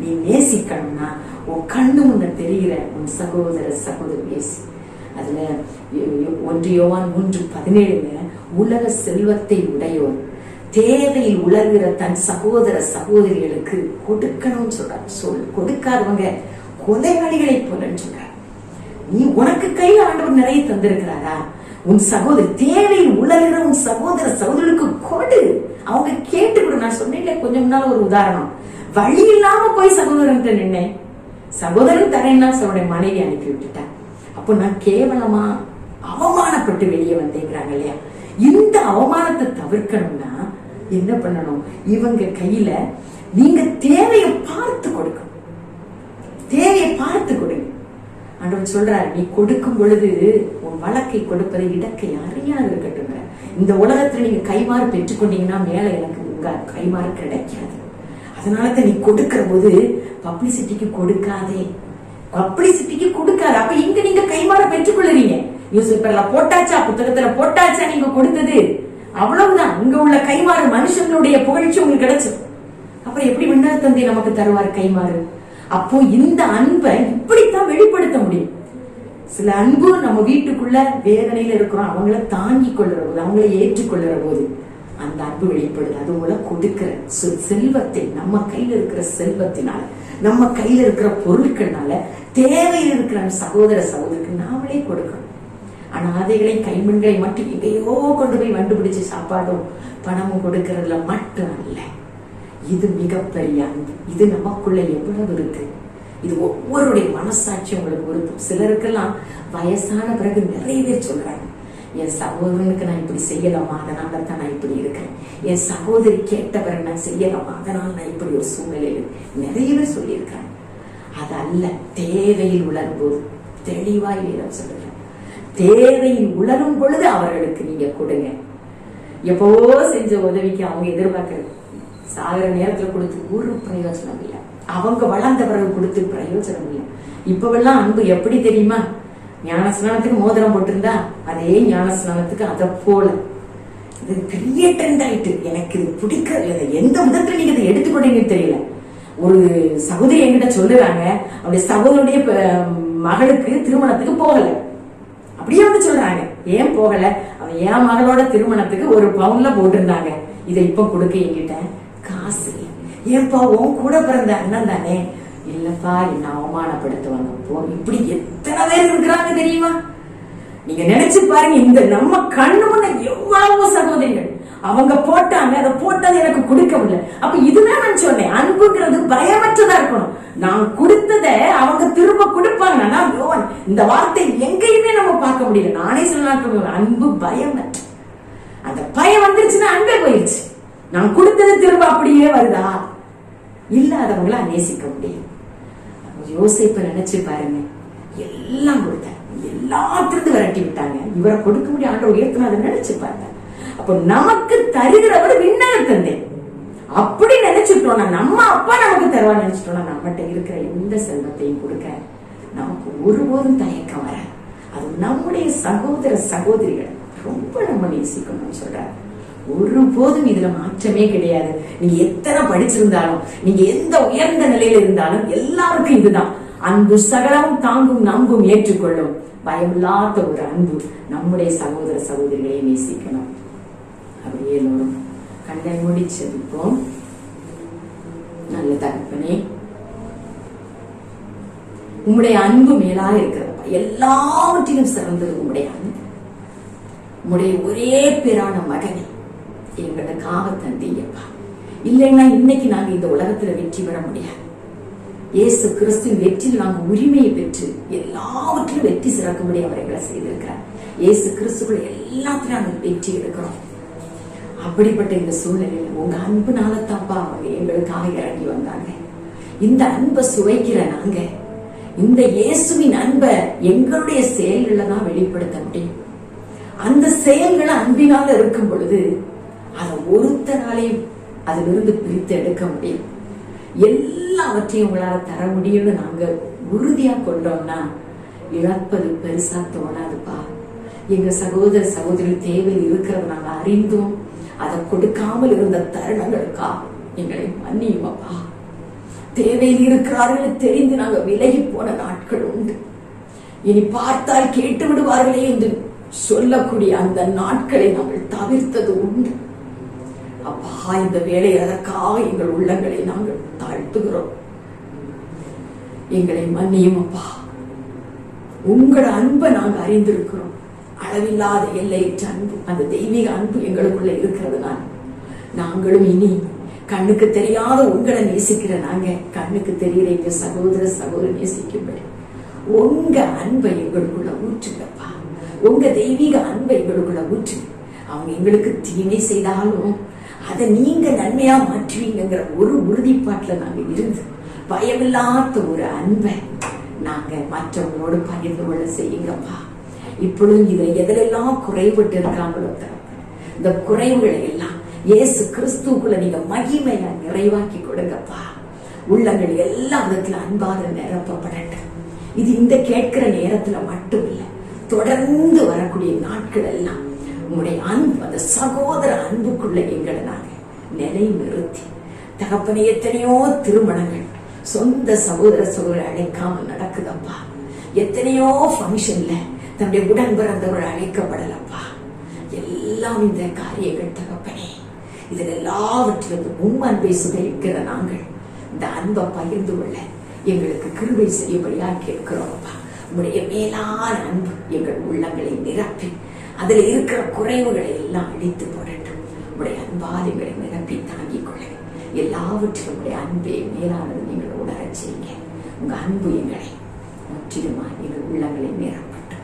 நீ நேசிக்கணும்னா உன் கண்ணு முன்ன தெரிகிற உன் சகோதர சகோதரி நேசி. அதுல 1 யோவான் 3:17 உலக செல்வத்தை உடையோர் தேவையில் உலகிற தன் சகோதர சகோதரிகளுக்கு கொடுக்கணும்னு சொல்றார். கொடுக்காதவங்க கொலைகாளிகளை போலன்னு சொல்றார். நீ உனக்கு கையில ஆண்டவர் நிறைய தந்திருக்கிறாரா? உன் சகோதரி தேவையில் உலகிற உன் சகோதர சகோதரிகளுக்கு கொடு. அவங்க கேட்டு கொடு. நான் சொன்னேன் கொஞ்சம் முன்னால ஒரு உதாரணம். வழி இல்லாம போய் சகோதரன் நின்னேன், சகோதரன் தரேன்னா அவருடைய மனைவி அனுப்பி விட்டுட்டேன். அப்போ நான் கேவலமா அவமானப்பட்டு வெளியே வந்தேங்கிறாங்க இல்லையா? இந்த அவமானத்தை தவிர்க்கணும்னா என்ன பண்ணணும்? இவங்க கையில நீங்க தேவையை பார்த்து கொடுக்கணும், தேவையை பார்த்து கொடுங்க. ஆண்டவர் சொல்றாரு, நீ கொடுக்கும் பொழுது உன் வழக்கை கொடுப்பதை இடக்கை அறியாது இருக்கட்டும். இந்த உலகத்துல நீங்க கைமாறு பெற்றுக்கொண்டீங்கன்னா மேல எனக்கு உங்க கைமாறு கிடைக்காது. அதனாலதான் நீ கொடுக்கிற போது பப்ளிசிட்டிக்கு கொடுக்காதே, பப்ளிசிட்டிக்கு கொடுக்காது. அப்ப இங்க நீங்க கைமாற பெற்றுக்கொள்ளுறீங்க. நியூஸ் பேப்பர்ல போட்டாச்சா, புத்தகத்துல போட்டாச்சா, நீங்க கொடுத்தது அவ்வளவுதான். இங்க உள்ள கைமாறு மனுஷங்களுடைய புகழ்ச்சி உங்களுக்கு கிடைச்சது. அப்புறம் எப்படி விண்ணக தந்தை நமக்கு தருவார் கைமாறு? அப்போ இந்த அன்பை இப்படித்தான் வெளிப்படுத்த முடியும். சில அன்பு நம்ம வீட்டுக்குள்ள வேதனையில இருக்கிறோம், அவங்கள தாங்கி கொள்ளுற போது, அவங்களை ஏற்றுக்கொள்ளுற போது அந்த அன்பு வெளிப்படுது. அது போல கொடுக்கிற செல்வத்தை, நம்ம கையில இருக்கிற செல்வத்தினால, நம்ம கையில இருக்கிற பொருட்கள்னால தேவையில் இருக்கிற சகோதர சகோதரிக்கு நாமளே கொடுக்கணும். அனாதைகளை கைமண்களை மட்டும் எங்கேயோ கொண்டு போய் கண்டுபிடிச்சு சாப்பாடும் பணமும் கொடுக்கறதுல மட்டும் அல்ல. இது மிகப்பெரிய அன்பு. இது நமக்குள்ள எவ்வளவு இருக்கு, இது ஒவ்வொருடைய மனசாட்சி உங்களுக்கு பொறுத்தும். சிலருக்கெல்லாம் வயசான பிறகு நிறைய பேர் சொல்றாங்க, என் சகோதரனுக்கு நான் இப்படி செய்யலாமா, அதனால தான் நான் இப்படி இருக்கேன். என் சகோதரி கேட்ட பிறகு நான் செய்யலாமா, அதனால நான் இப்படி ஒரு சூழ்நிலையில் நிறைய பேர் சொல்லியிருக்காங்க. அது அல்ல. தேவையில் உணரும் போது தெளிவாய் வேதம் சொல்லுங்க, தேவையில் உணரும் பொழுது அவர்களுக்கு நீங்க கொடுங்க. எப்பவோ செஞ்ச உதவிக்கு அவங்க எதிர்பார்க்கறது சாகிற நேரத்துல கொடுத்து ஒரு பிரயோஜனம் இல்லை. அவங்க வளர்ந்த பிறகு கொடுத்து பிரயோஜனம் இல்லை. இப்பவெல்லாம் அன்பு எப்படி தெரியுமா? ஞானஸ்நானத்துக்கு மோதிரம் போட்டிருந்தா அதே ஞானஸ்நானத்துக்கு அதை போல இது பெரிய ட்ரெண்ட் ஆயிட்டு. எனக்கு இது பிடிக்கல. எந்த விதத்துல நீங்க இதை எடுத்துக்கொண்டீங்கன்னு தெரியல. ஒரு சகோதரி என்கிட்ட சொல்லுறாங்க, அவருடைய சகோதரனுடைய மகளுக்கு திருமணத்துக்கு போகல. அப்படியே வந்து சொல்றாங்க, ஏன் போகல? அவன் என் மகளோட திருமணத்துக்கு 1 பவுன்ல போட்டிருந்தாங்க. இதை இப்ப கொடுக்க என்கிட்ட காசு. ஏன்பா உன் கூட பிறந்த அண்ணன் தானே? இல்லப்பா என்ன அவமானப்படுத்துவாங்க போ. இப்படி எத்தனை பேர் இருக்கிறாங்க தெரியுமா? நீங்க நினைச்சு பாருங்க, இந்த நம்ம கண்ணு முன்ன எவ்வளவு சகோதரிகள் அவங்க போட்டாங்க, அதை போட்டது எனக்கு கொடுக்கவில்லை. அப்ப இதுதான் நான் சொன்னேன், அன்புங்கிறது பயமற்றதா இருக்கணும். நான் கொடுத்ததை அவங்க திரும்ப கொடுப்பாங்க. இந்த வார்த்தை எங்கேயுமே நம்ம பார்க்க முடியல. நானே சொல்ல, அன்பு பயமற்ற. அந்த பயம் வந்துருச்சுன்னா அன்பே போயிருச்சு. நான் கொடுத்தது திரும்ப அப்படியே வருதா? இல்லாதவங்கள நேசிக்க முடியும். யோசிப்ப நினைச்சு பாருங்க, எல்லாம் கொடுத்தாங்க, எல்லாத்திலிருந்து விரட்டி விட்டாங்க. இவரை கொடுக்க முடியும் ஆண்டவர் உயர்த்தினா அதை நினைச்சு பாருங்க. அப்ப நமக்கு தருகிறவர் விண்ணக தந்தை. அப்படி நினைச்சுட்டோம்னா, நம்ம அப்பா நமக்கு தருவா நினைச்சிட்டோம்னா, நம்மகிட்ட இருக்கிற எந்த செல்வத்தையும் கொடுக்க நமக்கு ஒருபோதும் தயக்கம் வர. அது நம்முடைய சகோதர சகோதரிகள் ரொம்ப நம்ம நேசிக்கணும்னு சொல்றாரு. ஒருபோதும் இதுல மாற்றமே கிடையாது. நீங்க எத்தனை படிச்சிருந்தாலும், நீங்க எந்த உயர்ந்த நிலையில இருந்தாலும், எல்லாருக்கும் இதுதான். அன்பு சகலமும் தாங்கும், நம்பும், ஏற்றுக்கொள்ளும். பயமில்லாத ஒரு அன்பு. நம்முடைய சகோதர சகோதரிகளை நேசிக்கணும். அப்படியே எல்லோரும் கண்ணை மூடி செபிப்போம். நல்ல தகப்பனே, உம்முடைய அன்பு மேலா இருக்கிறதப்பா. எல்லாவற்றிலும் சிறந்தது உம்முடைய அன்பு. உம்முடைய ஒரே பேரான மகனை எங்களுக்காக தந்தீங்கப்பா. இல்லைன்னா இன்னைக்கு நாங்க இந்த உலகத்துல வெற்றி பெற முடியாது. இயேசு கிறிஸ்துவின் வெற்றியில் நாங்க உரிமையை பெற்று எல்லாவற்றிலும் வெற்றி சிறக்கும்படி அவர் எங்களை செய்திருக்கிறார். இயேசு கிறிஸ்துக்குள்ள எல்லாத்திலும் நாங்கள் வெற்றி எடுக்கிறோம். அப்படிப்பட்ட இந்த சூழ்நிலையில் உங்க அன்புனாலத்தாப்பா அவங்க எங்களுக்காக இறங்கி வந்தாங்க. இந்த அன்பை சுவைக்கிற நாங்க இந்த இயேசுவின் அன்பை எங்களுடைய செயல்களை தான் வெளிப்படுத்த முடியும். அந்த செயல்களை அன்பினால இருக்கும் பொழுது அதை ஒருத்தராலையும் அதிலிருந்து பிரித்து எடுக்க முடியும். எல்லாவற்றையும் உங்களால தர முடியும்னு நாங்க உறுதியா கொண்டோம்னா இழப்பது பெருசா தோணாதுப்பா. எங்க சகோதர சகோதரி தேவையில் இருக்கிறத நாங்க அறிந்தோம், அதை கொடுக்காமல் இருந்த தருணங்களுக்கா எங்களை மன்னியுமாப்பா. தேவையில் இருக்கிறார்கள் தெரிந்து நாங்க விலகி போன நாட்கள் உண்டு. இனி பார்த்தால் கேட்டு விடுவார்களே என்று சொல்லக்கூடிய அந்த நாட்களை நாங்கள் தவிர்த்தது உண்டு. அப்பா, இந்த வேலை அதற்காக எங்கள் உள்ளங்களை நாங்கள் தாழ்த்துகிறோம். எங்களை மன்னியும் அப்பா. உங்களோட அன்பை நாங்கள் அறிந்திருக்கிறோம். அளவில்லாத எல்லையற்ற அன்பு, அந்த தெய்வீக அன்பு எங்களுக்குள்ள இருக்கிறதுனால நாங்களும் இனி கண்ணுக்கு தெரியாத உங்களை நேசிக்கிற நாங்க கண்ணுக்கு தெரிகிற எங்க சகோதர சகோதரி நேசிக்கும்படி உங்க அன்பை எங்களுக்குள்ள ஊற்றுங்கப்பா. உங்க தெய்வீக அன்பை எங்களுக்குள்ள ஊற்று. அவங்க எங்களுக்கு தீமை செய்தாலும் அதை நீங்க நன்மையா மாற்றுவீங்கிற ஒரு உறுதிப்பாட்டுல நாங்க இருந்து பயமில்லாத ஒரு அன்பை நாங்க மற்றவங்களோடு பகிர்ந்து கொள்ள செய்யுங்கப்பா. இப்பொழுது இதை எதிலெல்லாம் குறைபட்டு இருக்காங்களோ இந்த குறைவுகளை எல்லாம் இயேசு கிறிஸ்துக்குள்ள நீங்க மகிமையா நிறைவாக்கி கொடுங்கப்பா. உள்ளங்கள் எல்லா விதத்துல அன்பாக நிரப்பப்படட்டும். இது இந்த கேட்கிற நேரத்துல மட்டும் இல்ல, தொடர்ந்து வரக்கூடிய நாட்கள் எல்லாம் உங்களுடைய அன்பு, அந்த சகோதர அன்புக்குள்ள எங்களை நாங்க நிலை நிறுத்தி தகப்பனை எத்தனையோ திருமணங்கள் சொந்த சகோதர சகோதரர் அழைக்காமல் நடக்குதப்பா. எத்தனையோ பங்கன்ல தன்னுடைய உடன் பிறந்தவர்கள் அழைக்கப்படலப்பா. எல்லாம் இந்த காரியங்கள் தகப்பனே, இதில் எல்லாவற்றிலும் உன் அன்பை சுதைக்கிற நாங்கள் இந்த அன்பை பகிர்ந்து கொள்ள எங்களுக்கு கிருபை செய்யும்படியா கேட்கிறோம்ப்பா. உங்களுடைய மேலான அன்பு எங்கள் உள்ளங்களை நிரப்பி அதுல இருக்கிற குறைவுகளை எல்லாம் அழித்து போடட்டும். உங்களுடைய அன்பால் எங்களை நிரப்பி தாங்கிக் கொள்ள எல்லாவற்றிலும் உங்களுடைய அன்பே மேலானது நீங்கள் உணர செய்யுங்க. உங்க அன்பு எங்களை முற்றிலுமா எங்கள் உள்ளங்களை நிரப்பட்டும்.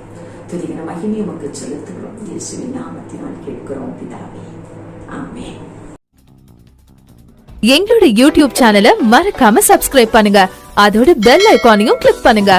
துதிக்கிற மகிமை உமக்கு செலுத்துகிறோம். இயேசுவின் நாமத்தினால் கேட்கிறோம் பிதாவே, ஆமென். எங்களோட யூடியூப் சேனலை மறக்காம சப்ஸ்கிரைப் பண்ணுங்க. அதோட பெல் ஐகானையும் கிளிக் பண்ணுங்க.